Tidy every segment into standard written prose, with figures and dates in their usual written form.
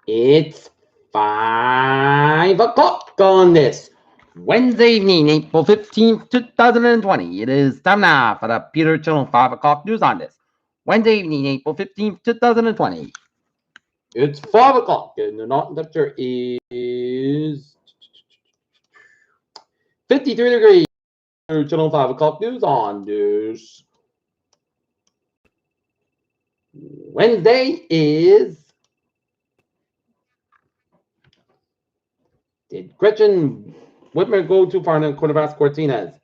It's 5 o'clock on this Wednesday evening, April 15th, 2020. It is time now for the Peter Channel 5 o'clock news on this Wednesday evening, April 15th, 2020. It's 5 o'clock and the northern temperature is 53 degrees. Peter Channel 5 o'clock news on this Wednesday is... Did Gretchen Whitmer go too far in Cuernavaca Cortines?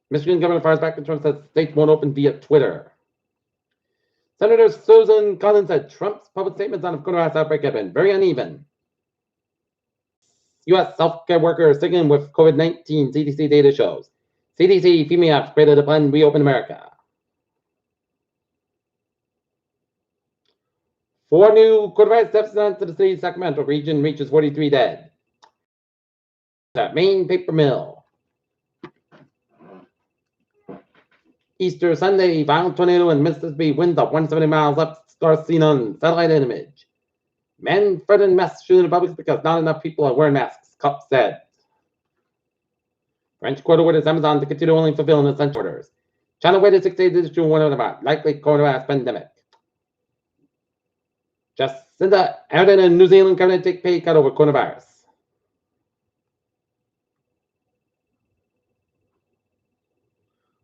Michigan Governor fires back and Trump says states won't open via Twitter. Senator Susan Collins said Trump's public statements on the coronavirus outbreak have been very uneven. U.S. healthcare workers sticking with COVID-19, CDC data shows. CDC FEMA apps created a plan to reopen America. 4 new coronavirus deaths to the city of Sacramento region reaches 43 dead. The Maine paper mill. Easter Sunday, violent tornado in Mississippi, winds of 170 miles up, stars seen on satellite image. Men threaten mass shooting in Publix because not enough people are wearing masks, COP said. French court orders Amazon to continue only fulfilling essential orders. China waited 6 days to issue warning about likely coronavirus pandemic. Jacinda Ardern and New Zealand cabinet take pay cut over coronavirus.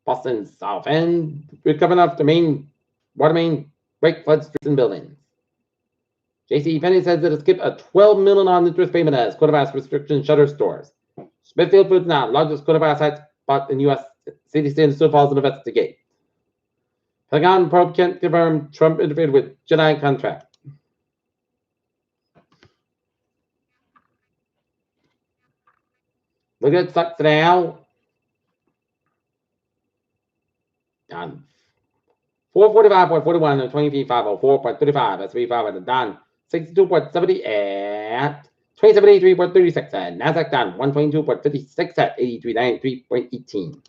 Boston South End recovering after main water main break floods streets and buildings. J.C. Penney says it'll skip a $12 million on interest payment as coronavirus restriction shutter stores. Smithfield Foods now largest coronavirus hotspot in U.S. CDC and Sioux Falls investigate. Pentagon probe can't confirm Trump interfered with Jedi contract. Look at stocks now. Done. 445.41 and 23.504.35 at 35 at the done. 62.70 at 2783.36 at Nasdaq done. 122.56 at 8393.18.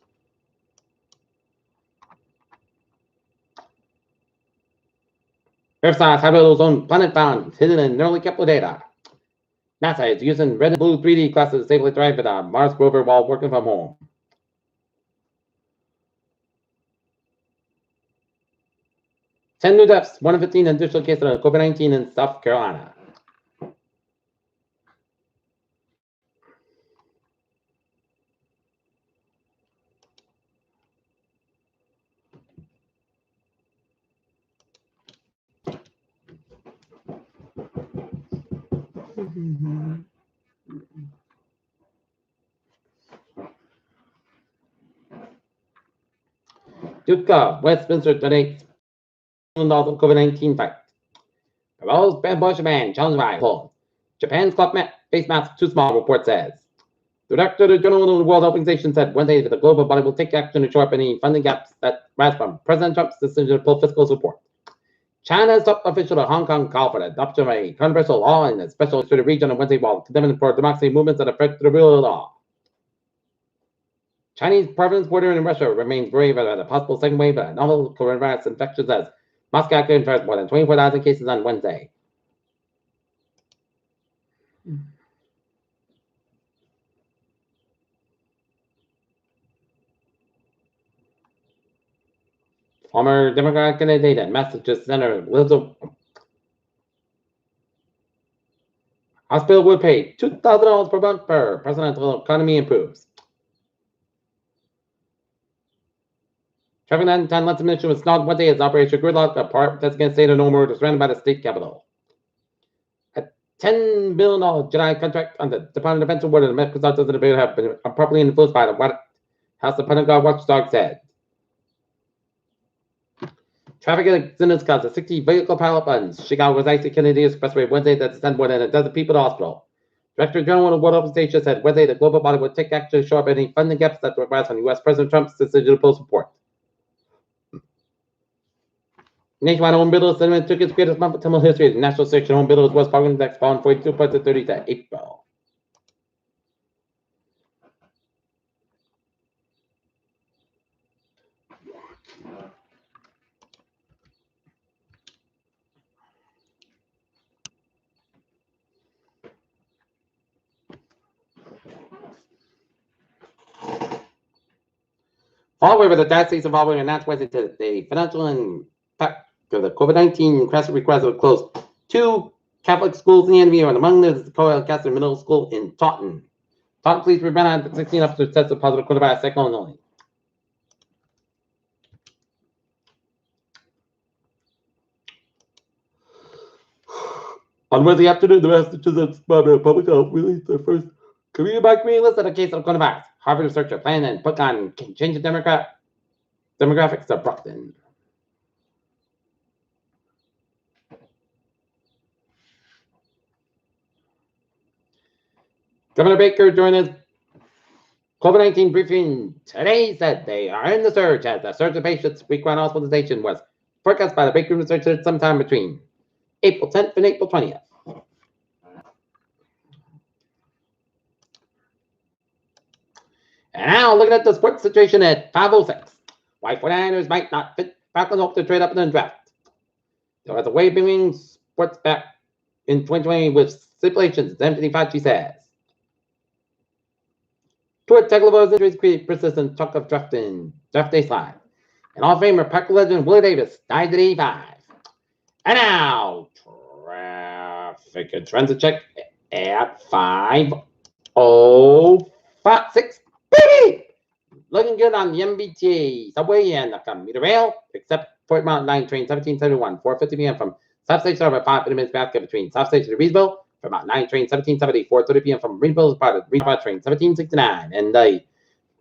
Earth-sized high-level zone planet found hidden in early Kepler data. NASA is using red and blue 3D glasses to safely drive with a Mars rover while working from home. Ten new deaths, 1 in 15 additional cases of COVID-19 in South Carolina. Duke of Westminster donates COVID-19 fight. Proposed bamboo ban challenged by Paul. Japan's cloth face mask too small, report says. The Director General of the World Health Organization said Wednesday that the global body will take action to shore up any funding gaps that rise from President Trump's decision to pull fiscal support. China's top official at Hong Kong called for the adoption of a controversial law in a special administrative region on Wednesday while condemning for democracy movements that affect the rule of law. Chinese province border in Russia remains brave about a possible second wave of novel coronavirus infections as Moscow confirmed more than 24,000 cases on Wednesday. Former Democratic candidate at Massachusetts Senator Elizabeth Hospital would pay $2,000 per month for presidential economy improves. Traffic 910 lets mission was not Wednesday as Operation Gridlock, a part that's against state of no more surrounded by the state capitol. A $10 billion Jedi contract on the Department of Defense award of the Microsoft doesn't appear to have been improperly influenced by the White House. The Pentagon watchdog said. Traffic accidents caused a 60 vehicle pileup on Chicago's IC Kennedy Expressway Wednesday that sent more than a dozen people to hospital. Director General of the World Health Organization said Wednesday the global body would take action to shore up any funding gaps that arise from U.S. President Trump's decision to pull support. Nationwide home builders sentiment took its greatest month of tumult history. The National Section Home Builders West Fargo Index fallen 42 points to 30 to April. However, the Diocese of Auburn announced Wednesday that the financial impact of the COVID-19 crisis requires to close 2 Catholic schools in the end of the year, and among them is the Coel Catholic Middle School in Taunton. Taunton police prevented 16 officers tested positive coronavirus cyclone only. On Wednesday afternoon, the Massachusetts Department of Public Health released their first community-by-community list of a case of coronavirus. Harvard researcher planned and put on changing demographics of Brockton. Governor Baker, during his COVID-19 briefing today, said they are in the surge as the surge of patients requiring hospitalization was forecast by the Baker researchers sometime between April 10th and April 20th. And now looking at the sports situation at 5:06. Why 49ers might not fit Falcons hope to trade up in the draft. There was a way bringing sports back in 2020 with stipulations, Anthony Fauci says. Tua Tagovailoa's injuries create persistent talk of draft day slide. And Hall of Famer Packer legend Willie Davis died at 85. And now, traffic and transit check at 5:06. Baby! Looking good on the MBTA subway and the commuter rail, except Fort Mountain Line train 1771, 4:50 p.m. from South Station over 5 minutes basket between South Station and Reedsville. Fort Mountain Line train 1770, 4:30 p.m. from Reedsville, part of Reedsville train 1769. And the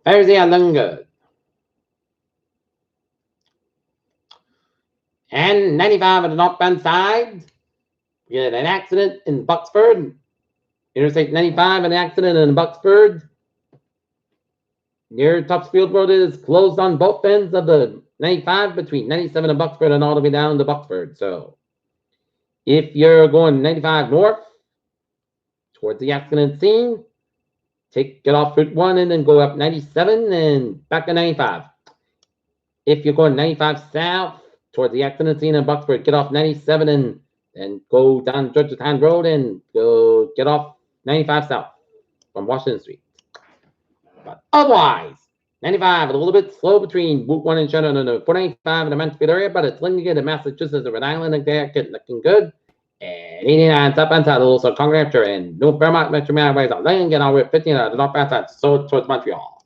Thursday are looking good. And 95 on the northbound side, we had an accident in Bucksford. Interstate 95, an accident in Bucksford. Near Topsfield Road is closed on both ends of the 95 between 97 and Bucksford and all the way down to Bucksford. So if you're going 95 north towards the accident scene, get off Route 1 and then go up 97 and back to 95. If you're going 95 south towards the accident scene in Bucksford, get off 97 and go down Georgetown Road and go get off 95 south from Washington Street. But otherwise, 95 a little bit slow between Route 1 and Shannon and 495 in the Mansfield area, but it's linking into Massachusetts and Rhode Island and they're looking good. And 89 southbound side, also Concord Hampshire and New Vermont Metro Maryways are laying again over 15 on the northbound side, so towards Montreal.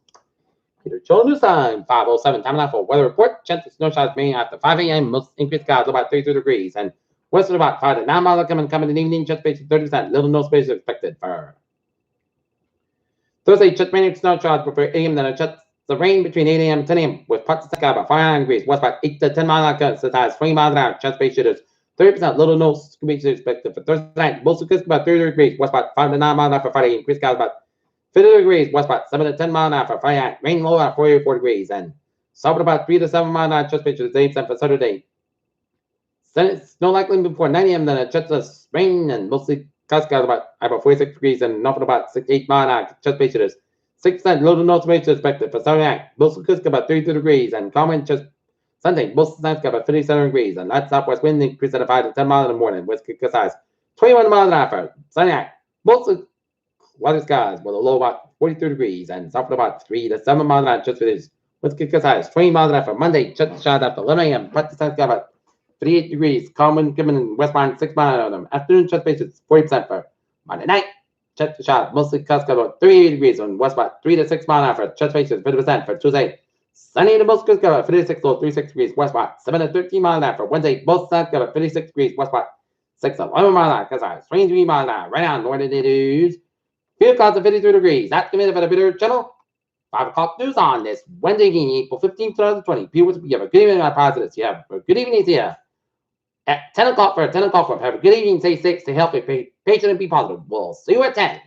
Peter Children's time, 5:07. Time now for weather report. Chance of snow showers may after 5 a.m. Most increased skies about 32 degrees. And western about 5 to 9 miles coming in the evening. Chance space 30%. Little no space expected for Thursday. Chance mainly snow showers before 8 a.m. Then a chance the rain between 8 a.m. and 10 a.m. with parts of the sky about 5 degrees. West about 8 to 10 miles as high as 20 miles an hour. Chance space is 30%. Little no space expected for Thursday night. Most about 30 degrees. West about 5 to 9 miles an hour for Friday. Increased skies about 50 degrees, west about 7 to 10 miles an hour for Friday. Rain low at 44 degrees. And south about 3 to 7 miles an hour. Chance space is 8% for Saturday. Snow likely before 9 a.m. Then a chance of rain and mostly skies about 46 degrees and north about 6 to 8 miles an hour. Chance space is 6%. Low to no space expected for Saturday night. Mostly skies about 32 degrees and common just Sunday. Most of the nights about 57 degrees and light southwest wind increase at 5 to 10 miles in the morning. West skies size 21 miles an hour for Sunday night. Mostly cloudy skies with a low about 42 degrees and south about 3 to 7 miles an hour. Just for this, what's good size 20 miles an hour for Monday. Just shot after 11 a.m. But the sun's got about 38 degrees. Common given in westbound 6 miles an hour. Afternoon chest space is 40% for Monday night. Chest shot mostly clouds got about 38 degrees on west about 3 to 6 miles an hour for chest space is 50% for Tuesday. Sunny to most got about 56 low 36 degrees west about 7 to 13 miles an hour for Wednesday. Both sides got about 56 degrees west about 6 to 11 miles an hour. Cause size 23 miles an hour. Right now, northern it is. Field clouds of 53 degrees. That's the minute for the Bitter Channel. 5 o'clock news on this Wednesday evening, April 15th, 2020. People, you have a good evening on Positives. You have a good evening here. At 10 o'clock for a 10 o'clock. Have a good evening. Stay safe, stay healthy, patient, and be positive. We'll see you at 10.